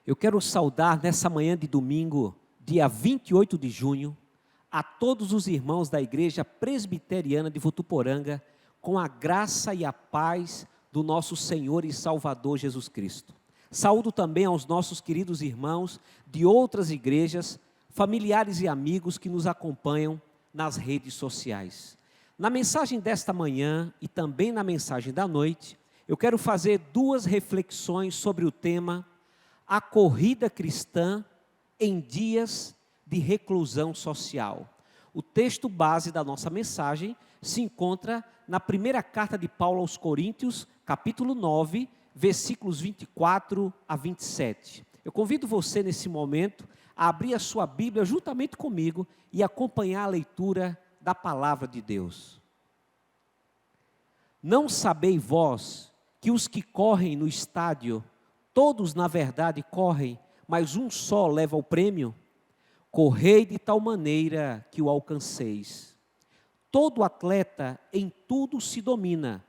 Eu quero saudar nessa manhã de domingo, dia 28 de junho, a todos os irmãos da Igreja Presbiteriana de Votuporanga, com a graça e a paz do nosso Senhor e Salvador Jesus Cristo. Saúdo também aos nossos queridos irmãos de outras igrejas, familiares e amigos que nos acompanham nas redes sociais. Na mensagem desta manhã e também na mensagem da noite, eu quero fazer duas reflexões sobre o tema a corrida cristã em dias de reclusão social. O texto base da nossa mensagem se encontra na primeira carta de Paulo aos Coríntios, capítulo 9, versículos 24 a 27. Eu convido você nesse momento a abrir a sua Bíblia juntamente comigo e acompanhar a leitura da palavra de Deus. Não sabeis vós que os que correm no estádio, todos na verdade correm, mas um só leva o prêmio? Correi de tal maneira que o alcanceis. Todo atleta em tudo se domina,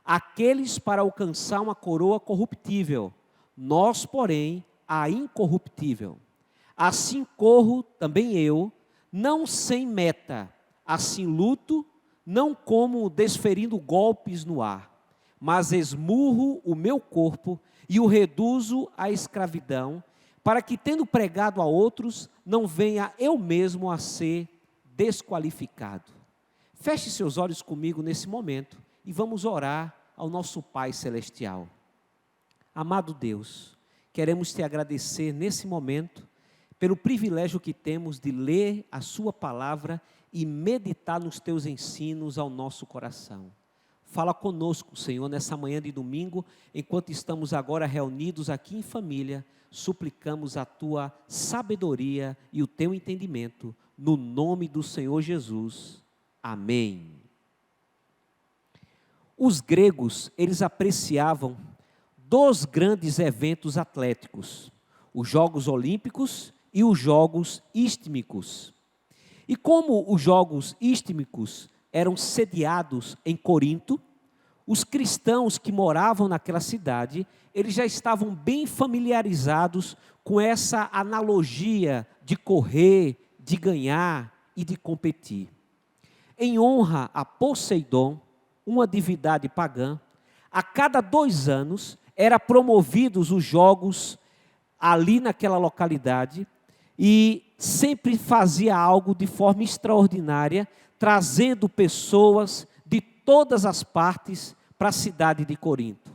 aqueles para alcançar uma coroa corruptível, nós, porém, a incorruptível. Assim corro também eu, não sem meta, assim luto, não como desferindo golpes no ar, mas esmurro o meu corpo e o reduzo à escravidão, para que, tendo pregado a outros, não venha eu mesmo a ser desqualificado. Feche seus olhos comigo nesse momento e vamos orar ao nosso Pai Celestial. Amado Deus, queremos te agradecer nesse momento pelo privilégio que temos de ler a sua palavra e meditar nos teus ensinos ao nosso coração. Fala conosco, Senhor, nessa manhã de domingo, enquanto estamos agora reunidos aqui em família, suplicamos a tua sabedoria e o teu entendimento, no nome do Senhor Jesus. Amém. Os gregos, eles apreciavam dois grandes eventos atléticos, os Jogos Olímpicos e os Jogos Istmicos. E como os Jogos Istmicos eram sediados em Corinto, os cristãos que moravam naquela cidade, eles já estavam bem familiarizados com essa analogia de correr, de ganhar e de competir. Em honra a Poseidon, uma divindade pagã, a cada 2 anos eram promovidos os jogos ali naquela localidade e sempre fazia algo de forma extraordinária, trazendo pessoas de todas as partes para a cidade de Corinto.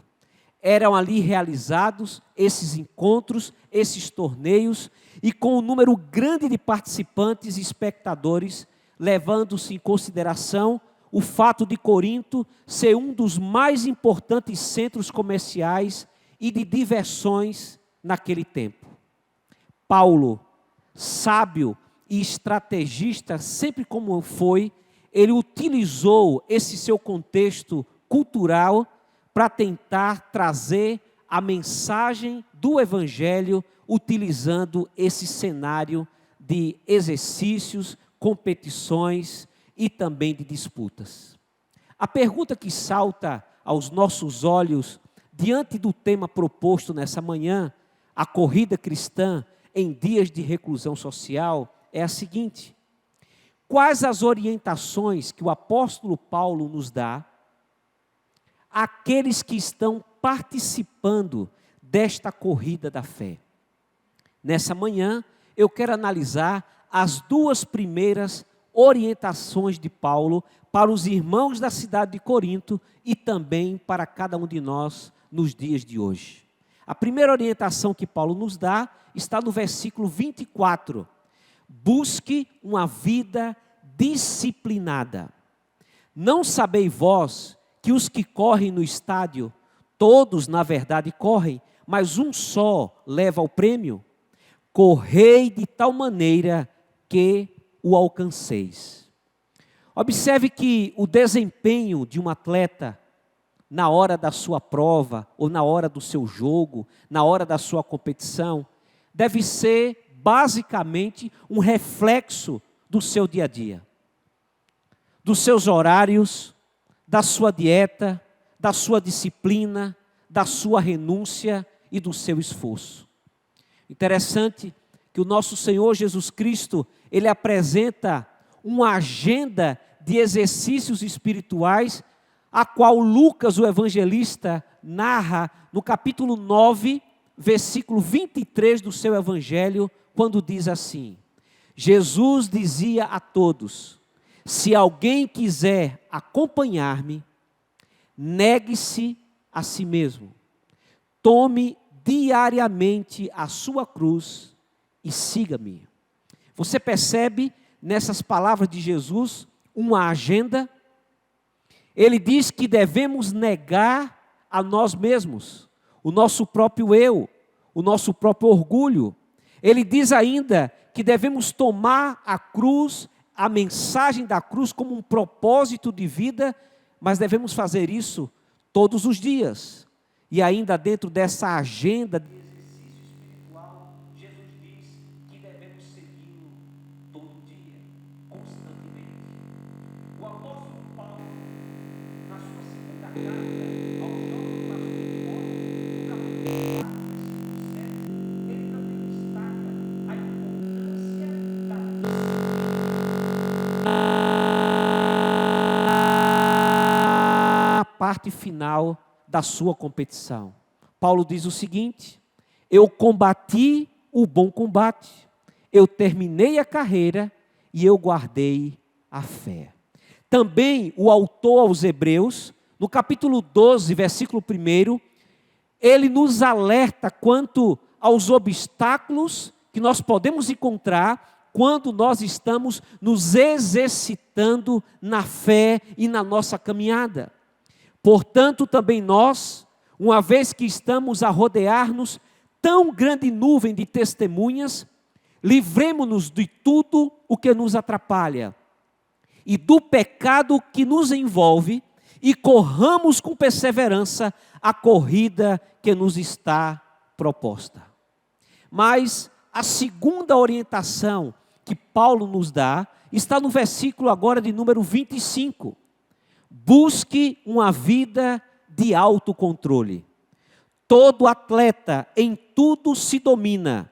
Eram ali realizados esses encontros, esses torneios, e com um número grande de participantes e espectadores, levando-se em consideração o fato de Corinto ser um dos mais importantes centros comerciais e de diversões naquele tempo. Paulo, sábio e estrategista, sempre como foi, ele utilizou esse seu contexto cultural para tentar trazer a mensagem do Evangelho, utilizando esse cenário de exercícios, competições e também de disputas. A pergunta que salta aos nossos olhos, diante do tema proposto nessa manhã, a corrida cristã em dias de reclusão social, é a seguinte: quais as orientações que o apóstolo Paulo nos dá àqueles que estão participando desta corrida da fé? Nessa manhã, eu quero analisar as duas primeiras orientações de Paulo para os irmãos da cidade de Corinto e também para cada um de nós nos dias de hoje. A primeira orientação que Paulo nos dá está no versículo 24. Busque uma vida disciplinada. Não sabeis vós que os que correm no estádio, todos na verdade correm, mas um só leva o prêmio? Correi de tal maneira que o alcanceis. Observe que o desempenho de um atleta na hora da sua prova, ou na hora do seu jogo, na hora da sua competição, deve ser basicamente um reflexo do seu dia a dia, dos seus horários, da sua dieta, da sua disciplina, da sua renúncia e do seu esforço. Interessante que o nosso Senhor Jesus Cristo, Ele apresenta uma agenda de exercícios espirituais, a qual Lucas, o evangelista, narra no capítulo 9, versículo 23 do seu evangelho, quando diz assim: Jesus dizia a todos: se alguém quiser acompanhar-me, negue-se a si mesmo, tome diariamente a sua cruz e siga-me. Você percebe nessas palavras de Jesus uma agenda? Ele diz que devemos negar a nós mesmos, o nosso próprio eu, o nosso próprio orgulho. Ele diz ainda que devemos tomar a cruz, a mensagem da cruz, como um propósito de vida, mas devemos fazer isso todos os dias. E ainda dentro dessa agenda de exercício espiritual, Jesus diz que devemos segui-lo todo dia, constantemente. O apóstolo Paulo, na sua segunda carta ao jovem pastor Timóteo, no capítulo 4, versículo 7, ele também destaca a importância da parte final da sua competição. Paulo diz o seguinte: eu combati o bom combate, eu terminei a carreira e eu guardei a fé. Também o autor aos Hebreus, no capítulo 12, versículo 1, ele nos alerta quanto aos obstáculos que nós podemos encontrar quando nós estamos nos exercitando na fé e na nossa caminhada. Portanto, também nós, uma vez que estamos a rodear-nos tão grande nuvem de testemunhas, livremo-nos de tudo o que nos atrapalha e do pecado que nos envolve e corramos com perseverança a corrida que nos está proposta. Mas a segunda orientação que Paulo nos dá está no versículo agora de número 25. Busque uma vida de autocontrole. Todo atleta em tudo se domina.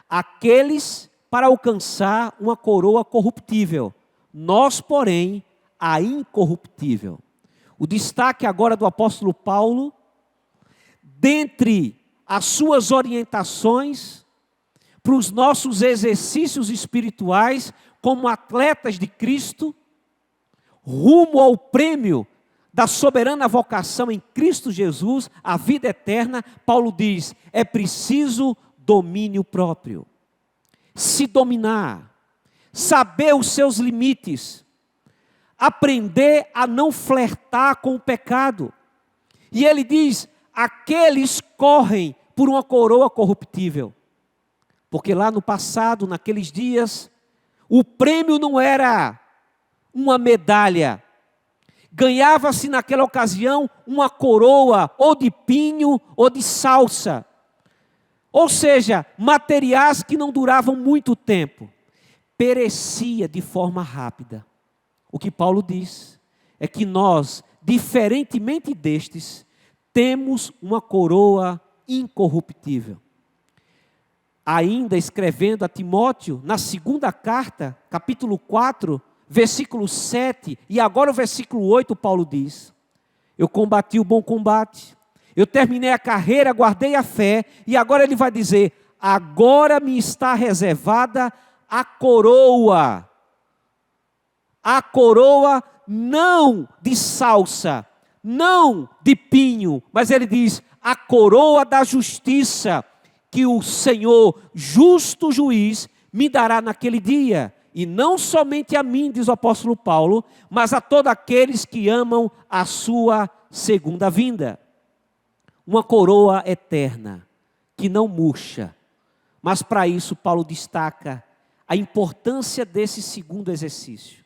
Aqueles para alcançar uma coroa corruptível. Nós, porém, a incorruptível. O destaque agora do apóstolo Paulo, dentre as suas orientações para os nossos exercícios espirituais como atletas de Cristo, rumo ao prêmio da soberana vocação em Cristo Jesus, a vida eterna, Paulo diz: é preciso domínio próprio. Se dominar, saber os seus limites, aprender a não flertar com o pecado. E ele diz: aqueles correm por uma coroa corruptível. Porque lá no passado, naqueles dias, o prêmio não era uma medalha. Ganhava-se naquela ocasião uma coroa, ou de pinho, ou de salsa. Ou seja, materiais que não duravam muito tempo. Perecia de forma rápida. O que Paulo diz é que nós, diferentemente destes, temos uma coroa incorruptível. Ainda escrevendo a Timóteo, na segunda carta, capítulo 4, versículo 7, e agora o versículo 8, Paulo diz: eu combati o bom combate, eu terminei a carreira, guardei a fé, e agora ele vai dizer: agora me está reservada a coroa não de salsa, não de pinho, mas ele diz: a coroa da justiça, que o Senhor, justo juiz, me dará naquele dia. E não somente a mim, diz o apóstolo Paulo, mas a todos aqueles que amam a sua segunda vinda. Uma coroa eterna, que não murcha. Mas para isso Paulo destaca a importância desse segundo exercício.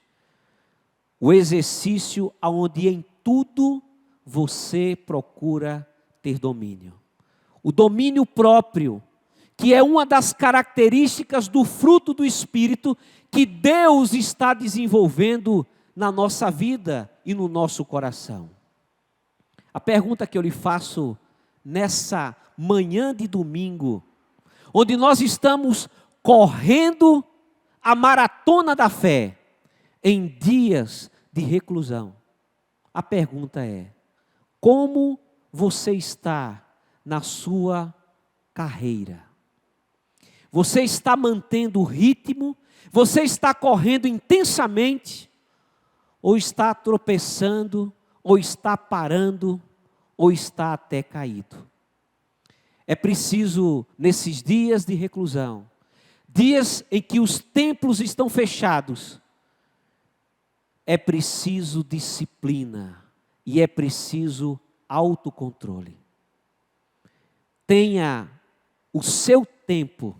O exercício onde em tudo você procura ter domínio. O domínio próprio, que é uma das características do fruto do Espírito que Deus está desenvolvendo na nossa vida e no nosso coração. A pergunta que eu lhe faço nessa manhã de domingo: onde nós estamos correndo a maratona da fé em dias de reclusão. A pergunta é: como você está na sua carreira? Você está mantendo o ritmo? Você está correndo intensamente? Ou está tropeçando? Ou está parando? Ou está até caído? É preciso, nesses dias de reclusão, dias em que os templos estão fechados, é preciso disciplina e é preciso autocontrole. Tenha o seu tempo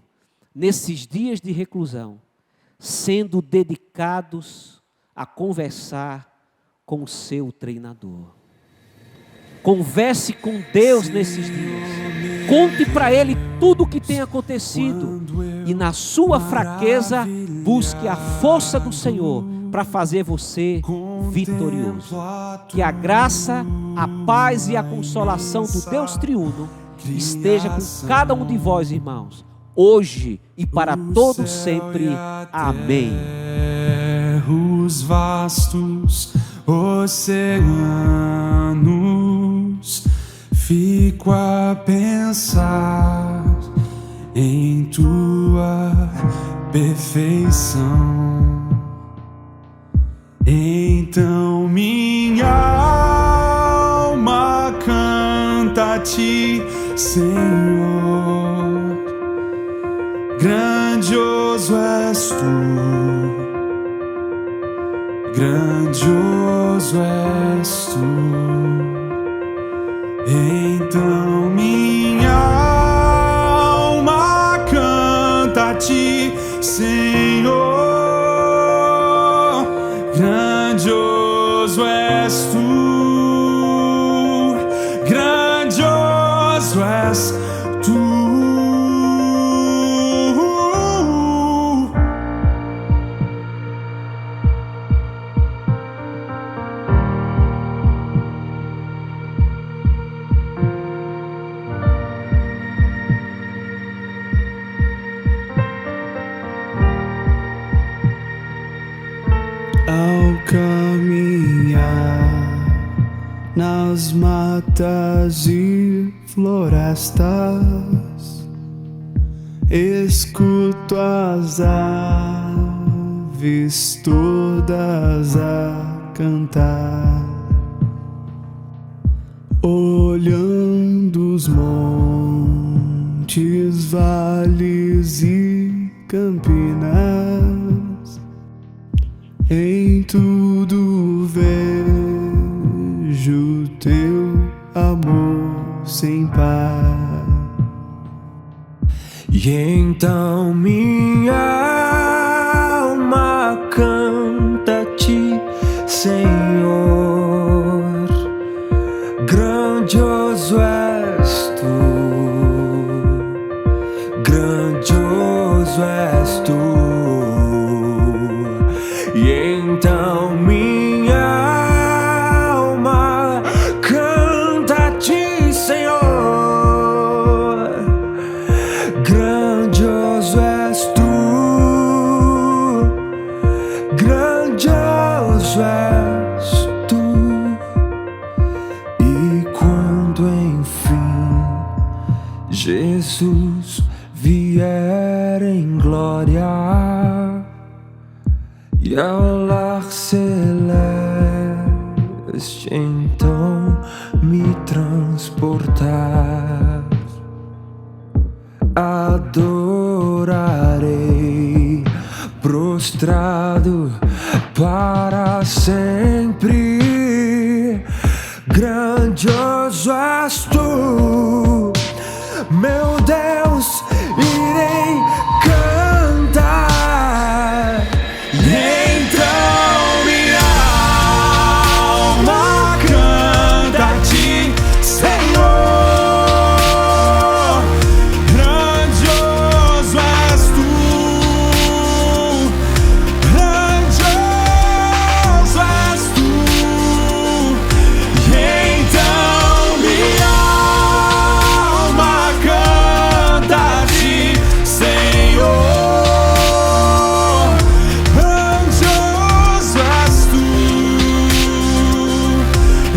nesses dias de reclusão sendo dedicados a conversar com o seu treinador. Converse com Deus nesses dias. Conte para Ele tudo o que tem acontecido. E na sua fraqueza, busque a força do Senhor para fazer você vitorioso. Que a graça, a paz e a consolação do Deus triuno esteja com cada um de vós, irmãos, hoje e para todo sempre. Amém. Os vastos oceanos, fico a pensar em tua perfeição. Então minha alma canta a ti, Senhor. Grandioso és tu, grandioso és tu. Então minha alma canta a ti, Senhor. Grandioso és tu, grandioso és tu. Ao caminhar nas matas e florestas, escuto as aves todas a cantar, olhando os montes, vales e campinas. Em tudo vejo teu amor sem par. E então minha alma canta a ti, Senhor. Grandioso és tu, grandioso és tu. E então minha alma canta a ti, Senhor. Grandioso és tu, grandioso és tu. E quando enfim Jesus vier em glória e ao lar celeste então me transportar, adorarei prostrado para sempre. Grandioso és tu, meu Deus, irei cantar. Então minha alma canta a ti, Senhor. Grandioso és tu, grandioso és tu. E então minha alma canta a ti,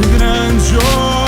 grandioso.